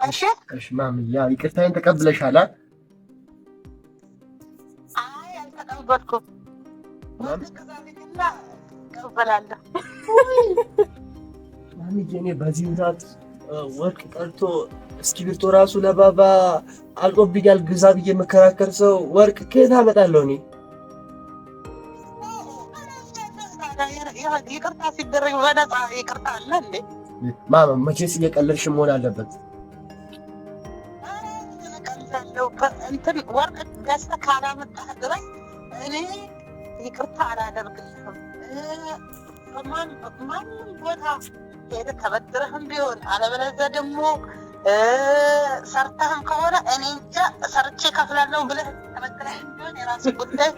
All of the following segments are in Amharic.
እሺ ማሚ ያ ይቅርታዬን ተቀብለሻል? አይ አልተቀበልኩም። ማሚ እኔ በዚህ ሰዓት ወርቅ ቀርቶ እስክሪብቶ ራሱ ለባባ አልቆብኛል ግዛ ብዬ የምከራከር ሰው ወርቅ ከየት አመጣለሁ እኔ? ይቅርታ ሲደረግ በነፃ ይቅርታ አለ እንዴ? ማማ መቼስ እየቀለድሽ መሆን አለበት። እንትን ወርቅ ገዝተህ ካላመጣህ ድረስ እኔ ይቅርታ አላደርግልህም። ማንም ቦታ ሄደህ ተበድረህም ቢሆን አለበለዚያ ደግሞ ሰርተህም ከሆነ እኔ እንጃ ሰርቼ ከፍላለሁ ብለህ ተበድረህም ቢሆን የራስህ ጉዳይ።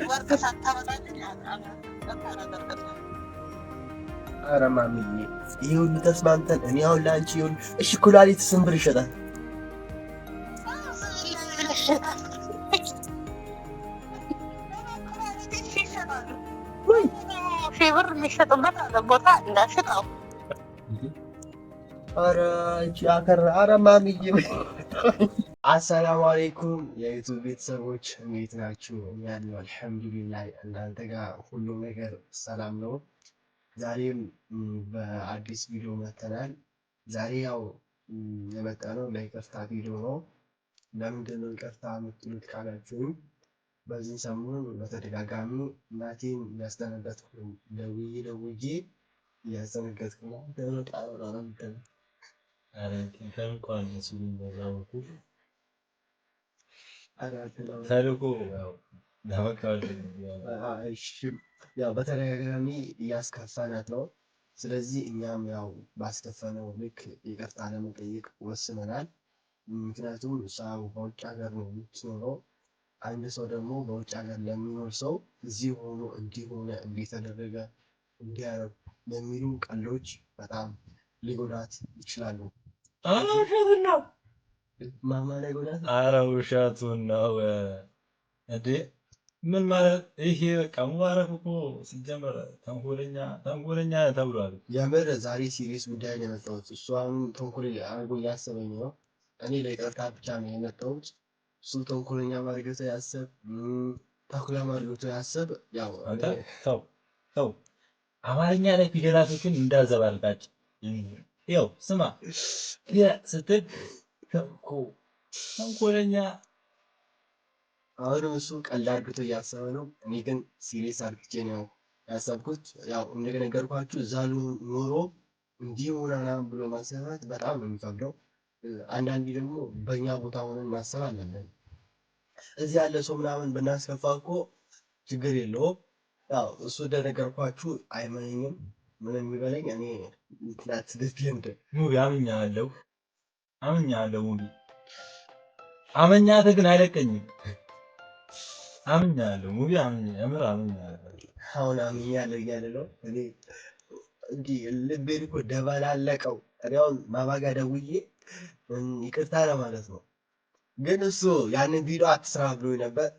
ወርቅ ሳታመጣልኝ አላደርግልህም። ኧረ ማሚዬ ይሄ ሁሉ ተስማምተን እኔ አሁን ለአንቺ ይሁን እሺ፣ ኩላሊት ስንት ብር ይሸጣል? ሺህ ብር የሚሸጥበት ቦታ እንዳሽጠው። ኧረ አንቺ ኧረ ማሚዬ። አሰላሙ አለይኩም የዩቱብ ቤተሰቦች እንዴት ናችሁ? ያለው አልሐምዱሊላህ። እናንተ ጋር ሁሉም ነገር ሰላም ነው? ዛሬም በአዲስ ቪዲዮ መጥተናል። ዛሬ ያው የመጣ ነው ለይቅርታ ቪዲዮ ነው። ለምንድን ነው ይቅርታ የምትሉት ካላችሁም በዚህ ሰሞን በተደጋጋሚ እናቴን ያስደነገጥኩ ደውዬ ያስደነገጥኩ ነው። ያው በተደጋጋሚ እያስከፋናት ነው። ስለዚህ እኛም ያው ባስከፈነው ልክ ይቅርታ ለመጠየቅ ወስነናል። ምክንያቱም ሰው በውጭ ሀገር ነው የምትኖረው። አንድ ሰው ደግሞ በውጭ ሀገር ለሚኖር ሰው እዚህ ሆኖ እንዲሆነ እንዲተደረገ እንዲያረግ የሚሉ ቀልዶች በጣም ሊጎዳት ይችላሉ። ኧረ ውሸቱን ነው ማማ ላይ ጎዳት። ኧረ ውሸቱን ነው እንዴ! ምን ማለት ይሄ? በቃ ሙባረክ እኮ ሲጀመር ተንኮለኛ ተብሏል። የምር ዛሬ ሲሪየስ ጉዳይ ነው የመጣሁት። እሱ አሁን ተንኮል አድርጎ እያሰበኝ ነው። እኔ ለይቅርታ ብቻ ነው የመጣሁት። እሱ ተንኮለኛ ማድረግ ያሰብ ተኩላ ማድረግ ያሰብ። ያው ተው አማርኛ ላይ ፊደላቶችን እንዳዘባልቃጭ። ያው ስማ ስትል ተንኮለኛ አሁን እሱ ቀልድ አድርጎ እያሰበ ነው። እኔ ግን ሲሪየስ አድርጌ ነው ያሰብኩት። ያው እንደነገርኳችሁ እዛ ኖሮ እንዲህ ሆናና ብሎ ማሰባት በጣም ነው የሚከብደው። አንዳንዴ ደግሞ በእኛ ቦታ ሆነን ማሰብ አለብን። እዚህ ያለ ሰው ምናምን ብናስከፋ እኮ ችግር የለውም። ያው እሱ እንደነገርኳችሁ አይመነኝም። ምን የሚበለኝ እኔ ምክንያት ልትንድ ሙቢ አምኛለሁ ሙቢ አመኛት ግን አይለቀኝም። አምኛለሁ ሙቢ አምኛለሁ። አሁን አምኛለሁ እያለ ነው። እኔ እንዲህ ልቤን እኮ ደበላለቀው። እኔውን ማባጋ ደውዬ ይቅርታ ለማለት ነው። ግን እሱ ያንን ቪዲዮ አትስራ ብሎኝ ነበር።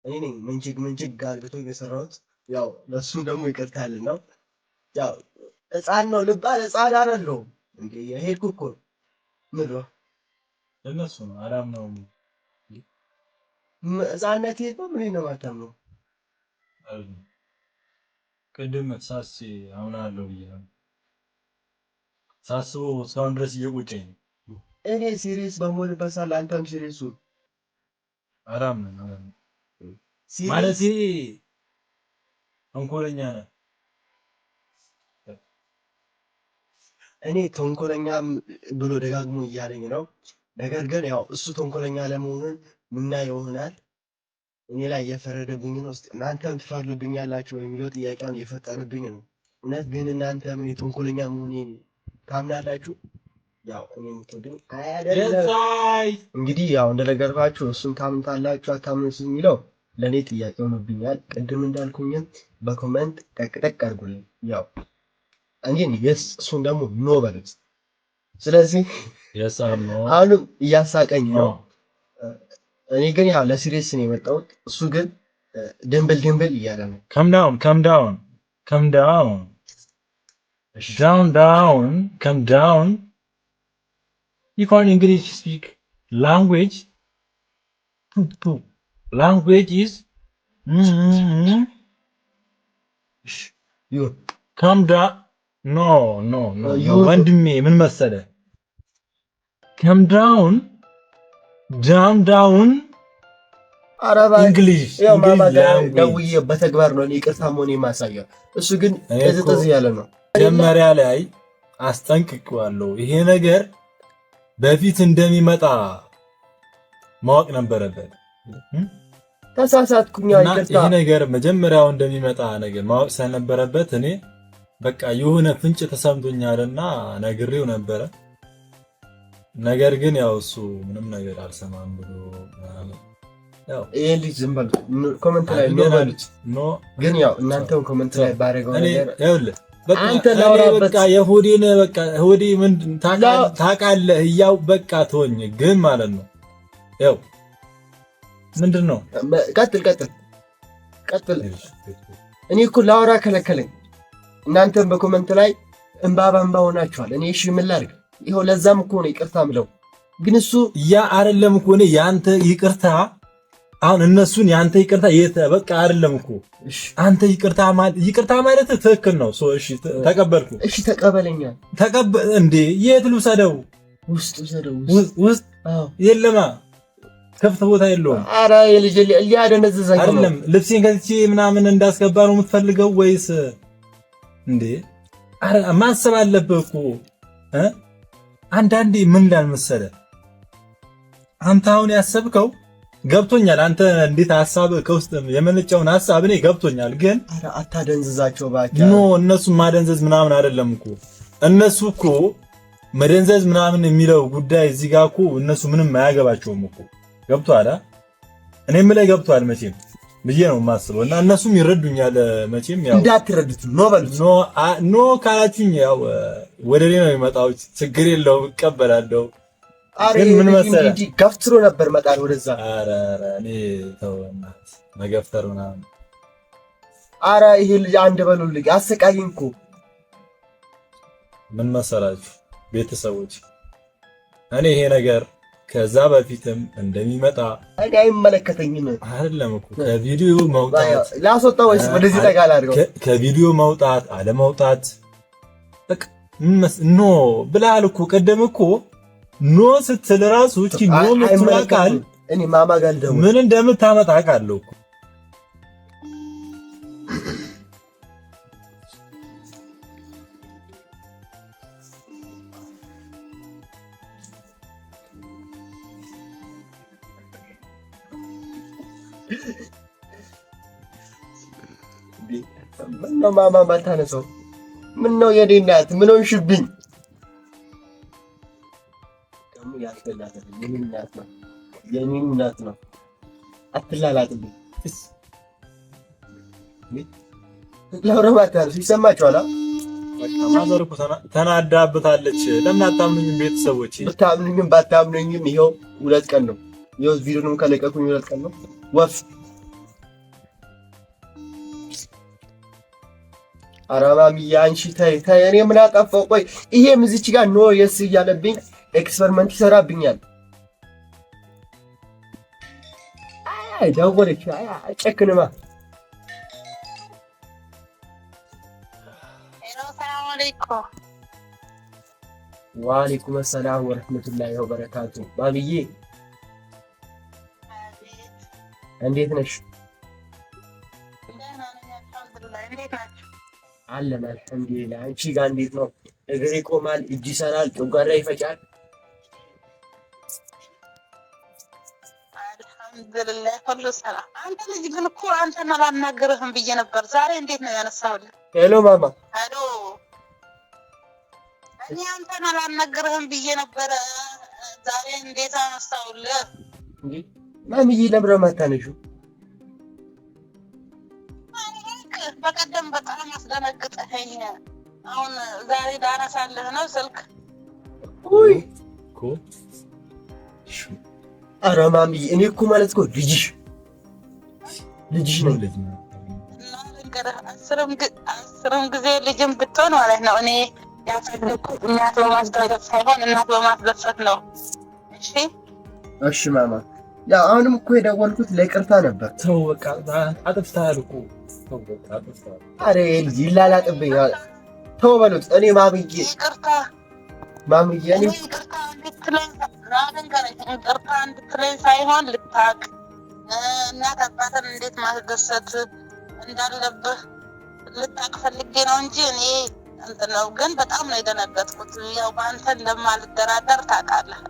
እኔ ነኝ ምንችግ አድርጎ የሰራሁት። ያው ለሱ ደግሞ ይቅርታልን ነው። ያው ሕፃን ነው ልባል ሕፃን አይደለሁም እንዴ የሄድኩ እኮ ምን ነው እነሱ ነው አላምነውም። ሕፃንነት የት ነው? ምን ነው የማታምነው? ቅድም ሳስ አሁን አለው ብዬ ሳስበው እስካሁን ድረስ እየቆጨኝ ነው። እኔ ሲሪየስ በመሆንበት ሳለ አንተም ሲሪየስ ሁን። አላምንም ማለት ተንኮለኛ ነህ። እኔ ተንኮለኛ ብሎ ደጋግሞ እያለኝ ነው። ነገር ግን ያው እሱ ተንኮለኛ ለመሆኑን ምናየው ይሆናል። እኔ ላይ እየፈረደብኝ ነው። እናንተም ትፈርዱብኛላችሁ የሚለው ጥያቄውን እየፈጠረብኝ ነው። እውነት ግን እናንተ ምን ተንኮለኛ መሆኔን ታምናላችሁ? ያው እኔ የምትወዱኝ አይደለም። እንግዲህ ያው እንደነገርኳችሁ እሱን ታምኑታላችሁ አታምኑት የሚለው ለእኔ ጥያቄ ሆኖብኛል። ቅድም እንዳልኩኝም በኮመንት ጠቅጠቅ አድርጉልኝ። ያው እንግዲህ የስ እሱን ደግሞ ኖ በሉት። ስለዚህ አሁንም እያሳቀኝ ነው። እኔ ግን ያው ለሲሪየስ ነው የመጣሁት። እሱ ግን ድንብል እያለ ነው። come down come down you can't English speak language. Language is you come down. No. ወንድሜ ምን መሰለህ? come down. እንግሊሽ ደውዬ በተግባር ነው ይቅርታ መሆን የማሳየው። እሱ ግን እዝጥዝ ያለ ነው። መጀመሪያ ላይ አስጠንቅቄዋለሁ። ይሄ ነገር በፊት እንደሚመጣ ማወቅ ነበረበት። ተሳሳትኩኝ፣ ይቅርታ። ይሄ ነገር መጀመሪያው እንደሚመጣ ነገር ማወቅ ስለነበረበት እኔ በቃ የሆነ ፍንጭ ተሰምቶኛልና ነግሬው ነበረ። ነገር ግን ያው እሱ ምንም ነገር አልሰማም ብሎ ያው ይሄ ልጅ ዝም በሉ ኮሜንት ላይ ነው በሉት። ግን ያው እናንተው ኮሜንት ላይ ባረገው ነገር ይኸውልህ አንተ ላውራበት በቃ የሆዴን በቃ ሆዴ ምን ታውቃለህ? ያው በቃ ተወኝ ግን ማለት ነው። ያው ምንድነው? ቀጥል። እኔ እኮ ላውራ ከለከለኝ። እናንተም በኮሜንት ላይ እንባባ ሆናችኋል። እኔ እሺ ምን ላድርግ? ይኸው ለዛም እኮ ነው ይቅርታ ምለው። ግን እሱ ያ አይደለም እኮ ነው ያንተ ይቅርታ። አሁን እነሱን ያንተ ይቅርታ በቃ አይደለም እኮ አንተ ይቅርታ ማለት ትክክል ነው። እሺ ተቀበልኩ። እሺ ተቀበለኛ። እንዴ የት ልውሰደው? ውስጥ የለማ ከፍተ ቦታ የለውም። ኧረ የልጅ ሊያደነዝዘኝ ነው። አይደለም ልብሴን ከትቼ ምናምን እንዳስገባ ነው የምትፈልገው ወይስ እንዴ? ኧረ ማሰብ አለብህ እኮ አንዳንዴ ምን እንዳል መሰለህ አንተ አሁን ያሰብከው ገብቶኛል። አንተ እንዴት ሐሳብ ከውስጥ የመነጨውን ሐሳብ እኔ ገብቶኛል። ግን አታደንዝዛቸው ባካ። እነሱ ማደንዘዝ ምናምን አይደለም እኮ እነሱ እኮ መደንዘዝ ምናምን የሚለው ጉዳይ እዚህ ጋር እኮ እነሱ ምንም አያገባቸውም እኮ ገብቶሃል? እኔም ላይ ገብቶሃል መቼም ብዬ ነው የማስበው። እና እነሱም ይረዱኛል መቼም። ያው እንዳትረዱት ኖ ካላችሁኝ ያው ወደ እኔ ነው የሚመጣው። ችግር የለውም እቀበላለሁ። ግን ምን መሰለህ ገፍትሮ ነበር መጣል ወደዛ። ኧረ እኔ ተውና መገፍተር ምናምን። ኧረ ይሄ ልጅ አንድ በሉልኝ አሰቃይኝ እኮ። ምን መሰላችሁ ቤተሰቦች፣ እኔ ይሄ ነገር ከዛ በፊትም እንደሚመጣ እኔ አይመለከተኝም። አይደለም እኮ ከቪዲዮ መውጣት ላስወጣው ወይስ ወደዚህ ጠጋላ አድርገው ከቪዲዮ መውጣት አለመውጣት በቃ ኖ ብለሃል እኮ ቀደም እኮ ኖ ስትል ራሱ እቺ ኖ ምትላካል። እኔ ማማ ጋር ደውል ምን እንደምታመጣ አውቃለሁ እኮ። ምነው ማማ ማታነሳው? ምነው የኔ እናት ምን ሆንሽብኝ? ደግሞ ያስፈልጋል። የኔ እናት ነው። አትላላጥብኝ። ለወረባታ ሲሰማችኋል። ማዘር እኮ ተናዳብታለች። ለምን አታምኑኝም ቤተሰቦች? ብታምኑኝም ባታምኑኝም ይኸው 2 ቀን ነው። ይኸው ቪዲዮንም ከለቀኩኝ 2 ቀን ነው። ወፍ አራማሚያ አንቺ ተይ እኔ ምን አጠፋው? ቆይ ይሄም እዚች ጋር ኖ የስ እያለብኝ ኤክስፐሪመንት ይሰራብኛል። አይ ደወለች። ጨክንማ። ሰላም አለይኩም። ወአለይኩም ሰላም ወረህመቱላሂ ወበረካቱ። ባብዬ እንዴት ነሽ? አለን አልሐምዱሊላህ። አንቺ ጋር እንዴት ነው? እግሬ ይቆማል፣ እጅ ይሰራል፣ ጨጓራ ይፈጫል። አልሐምዱሊላህ ሁሉ ሰላም። አንተ ልጅ ግን እኮ አንተን አላናግርህም ብዬ ነበር። ዛሬ እንዴት ነው ያነሳሁልህ? ሄሎ ማማ። ሄሎ እኔ አንተን አላናግርህም ብዬ ነበረ። ዛሬ እንዴት አነሳሁልህ? ማሚዬ ለምን ነው የማታነሺው? በቀደም በጣም አስደነግጠኸኝ። አሁን ዛሬ ላነሳልህ ነው ስልክ። ውይ እኮ ኧረ ማሚዬ እኔ እኮ ማለት እኮ ልጅሽ ነኝ። እና ልንገርህ፣ አስርም ጊዜ ልጅም ብትሆን ማለት ነው እኔ ያሳደግኩት እናት በማስደሰት ሳይሆን እናት በማስደሰት ነው። እሺ እሺ ማማ፣ ያው አሁንም እኮ የደወልኩት ለይቅርታ ነበር። ተው በቃ አጥፍተሃል እኮ ተው በቃ አጥፍተሃል። አሬ ልጅ ይላላጥብኝ። ተው በሉት። እኔ ማምዬ ይቅርታ ማምዬ እኔ ይቅርታ እንድትለኝ ሳይሆን ልታቅ እናት አባትን እንዴት ማስደሰት እንዳለብህ ልታቅ ፈልጌ ነው እንጂ እኔ እንትን ነው። ግን በጣም ነው የደነገጥኩት። ያው በአንተ እንደማልደራደር ታውቃለህ።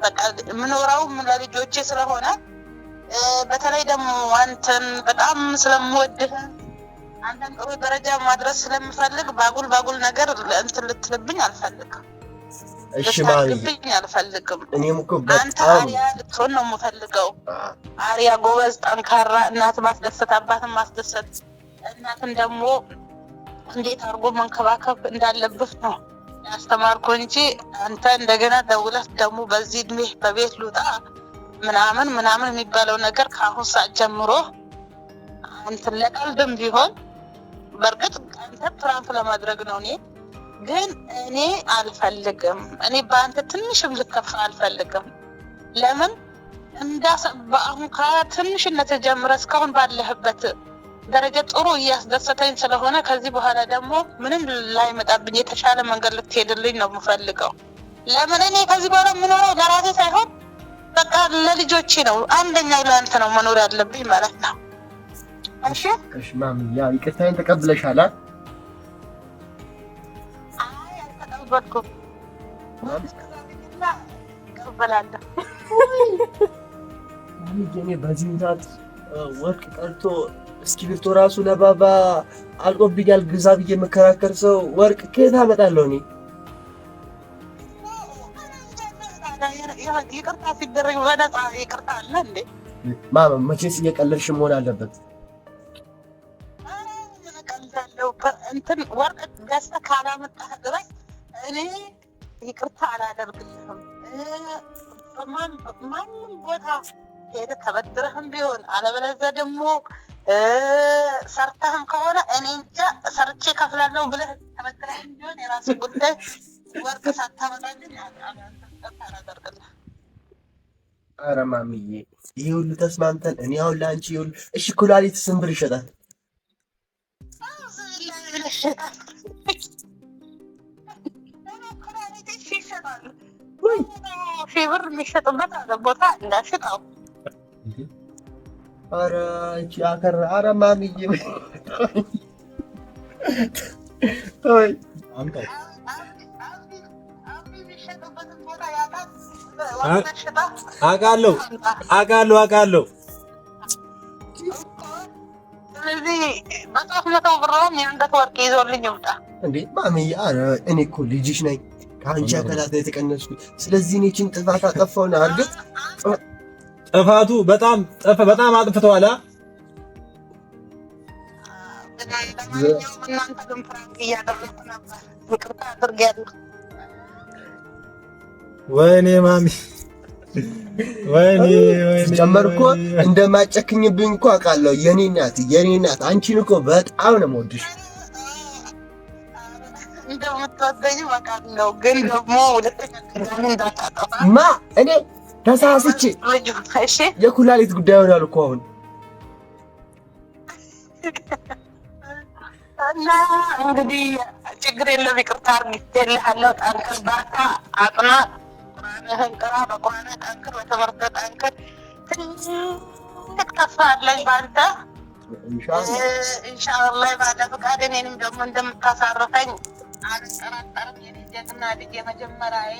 በቃ የምኖረውም ለልጆቼ ስለሆነ በተለይ ደግሞ አንተን በጣም ስለምወድህ አንተን ጥሩ ደረጃ ማድረስ ስለምፈልግ ባጉል ነገር እንትን ልትልብኝ አልፈልግም። እሺ ማምዬ አልፈልግም። እኔም እኮ አንተ በጣም አሪያ ልትሆን ነው የምፈልገው። አሪያ ጎበዝ፣ ጠንካራ እናት ማስደሰት፣ አባትን ማስደሰት፣ እናትን ደግሞ እንዴት አድርጎ መንከባከብ እንዳለብህ ነው ያስተማርኩ እንጂ አንተ እንደገና ደውለህ ደግሞ በዚህ እድሜ በቤት ልውጣ ምናምን የሚባለው ነገር ከአሁን ሰዓት ጀምሮ አንተን ለቀልድም ቢሆን በእርግጥ አንተ ፕራንክ ለማድረግ ነው። እኔ አልፈልግም። እኔ በአንተ ትንሽም ልከፋ አልፈልግም። ለምን በአሁን ከትንሽነት ጀምረ እስካሁን ባለህበት ደረጃ ጥሩ እያስደሰተኝ ስለሆነ ከዚህ በኋላ ደግሞ ምንም ላይመጣብኝ የተሻለ መንገድ ልትሄድልኝ ነው የምፈልገው። ለምን እኔ ከዚህ በኋላ የምኖረው ለራሴ ሳይሆን በቃ ለልጆቼ ነው። አንደኛው ለአንተ ነው መኖር ያለብኝ ማለት ነው። እሺ እሺ ማምዬ፣ ያው ይቅርታዬን ተቀብለሻል? አይ አልተቀበልኩም። እቀበላለሁ። ማምዬ እኔ በዚህ ሰዓት ወርቅ ቀርቶ እስክሪብቶ ራሱ ለባባ አልቆብኛል ግዛ ብዬ የምከራከር ሰው ወርቅ ከየት አመጣለሁ እኔ? ይቅርታ ሲደረግ በነፃ ይቅርታ አለ እንዴ? ማማ መቼስ እየቀለድሽ መሆን አለበት። እንትን ወርቅ ገዝተህ ካላመጣህ ድረስ እኔ ይቅርታ አላደርግልህም። ማንም ቦታ ሄደህ ተበድረህም ቢሆን አለበለዚያ ደግሞ ሰርተህም ከሆነ እኔ እንጃ ሰርቼ ከፍላለሁ ብለህ ተበድረህም ቢሆን የራስህ ጉዳይ። ወርቅ ሳታመጣልኝ አላደርግልህም። ኧረ ማምዬ ይሄ ሁሉ ተስማምተን እኔ አሁን ለአንቺ ይሁን። እሺ ኩላሊት ስንት ብር ይሸጣል? ሺህ ብር የሚሸጥበት ቦታ እንዳሽጠው። ኧረ እቺ አከራ። ኧረ ማምዬ ተወኝ። አውቃለሁ። ስለዚህ በጣም መተው ብራውን የአንገት ወርቅ ይዞልኝ ይውጣ እንዴ ማምዬ። ኧረ እኔ እኮ ልጅሽ ነኝ፣ ከአንቺ አካላት ነው የተቀነስኩት። ስለዚህ እኔ እቺን ጥፋት አጠፋውና እርግጥ ጥፋቱ በጣም አጥፍተዋል። እናንተ ግን ፍራንክ እያደረኩ ነበር። ይቅርታ አድርጌያለሁ። ወይኔ ማሚ ወይኔ ጀመር እኮ እንደማጨክኝብኝ እኮ አውቃለሁ። የኔ እናት አንቺን እኮ በጣም ነው የምወድሽ። እንደምትወደኝ አውቃለሁ፣ ግን ደግሞ ሁለተኛ እንዳታጠፋ እኔ ተሳስቼ እሺ። የኩላሊት ጉዳይ ሆናል እኮ አሁን እና እንግዲህ ችግር የለም። ይቅርታ አድርጌልሃለሁ። ጠንክር፣ በርታ፣ አጥና፣ ቁርአንህን ቅራ፣ በቁርአንህ ጠንክር፣ በትምህርትህ ጠንክር። ትልቅ ተስፋ አለኝ በአንተ ኢንሻአላህ። ባለ ፈቃድ እኔንም ደግሞ እንደምታሳርፈኝ አልጠራጠርም። የኔ ጀግና ልጅ የመጀመሪያዬ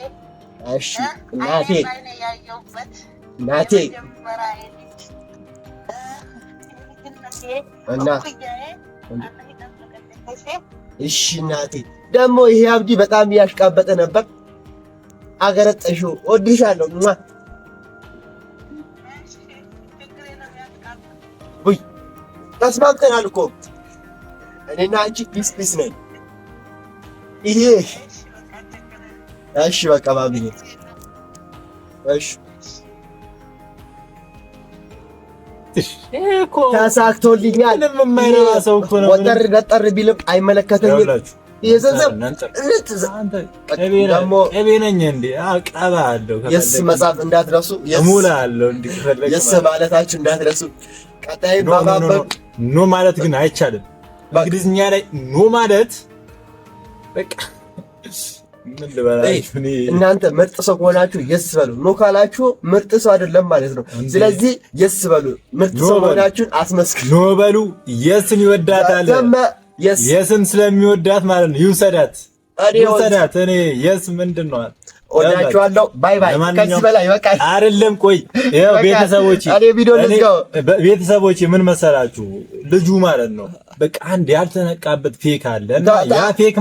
እሺ እናቴ ያየሁበት እናቴ እና እሺ እናቴ። ደግሞ ይሄ አብዲ በጣም እያሽቃበጠ ነበር። አገረጠሽው። ወድሻለሁ። ውይ ተስማምተናል እኮ እኔና አንቺ ፒስ ነን። ይሄ እሺ በቃ ባብዬ እሺ እኮ ተሳክቶልኛል። ምንም የማይረባ ሰው እኮ ነው። ወጠር ቢልም አይመለከተኝም። የዘዘብ ደግሞ ቅቤ ነኝ እንዴ አቀባለሁ የስ መጻፍ እንዳትረሱ እሙላለሁ እንዴ ከፈለክ የስ ማለታችሁ እንዳትረሱ ቀጣይ ማባበቅ ኖ ማለት ግን አይቻልም እንግሊዝኛ ላይ ኖ ማለት በቃ ምን ልበላችሁ እናንተ ምርጥ ሰው ከሆናችሁ የስ በሉ ኖ ካላችሁ ምርጥ ሰው አይደለም ማለት ነው ስለዚህ የስ በሉ ምርጥ ሰው ከሆናችሁ አስመስክሩ ኖ በሉ የስን ይወዳታል የስን ስለሚወዳት ማለት ነው ይውሰዳት እኔ የስ ምንድነው ወዳችኋለሁ ባይ ባይ ከዚህ በላይ በቃ አይደለም ቆይ ይሄው ቤተሰቦቼ ምን መሰላችሁ ልጁ ማለት ነው በቃ አንድ ያልተነቃበት ፌክ አለ እና ያ ፌክ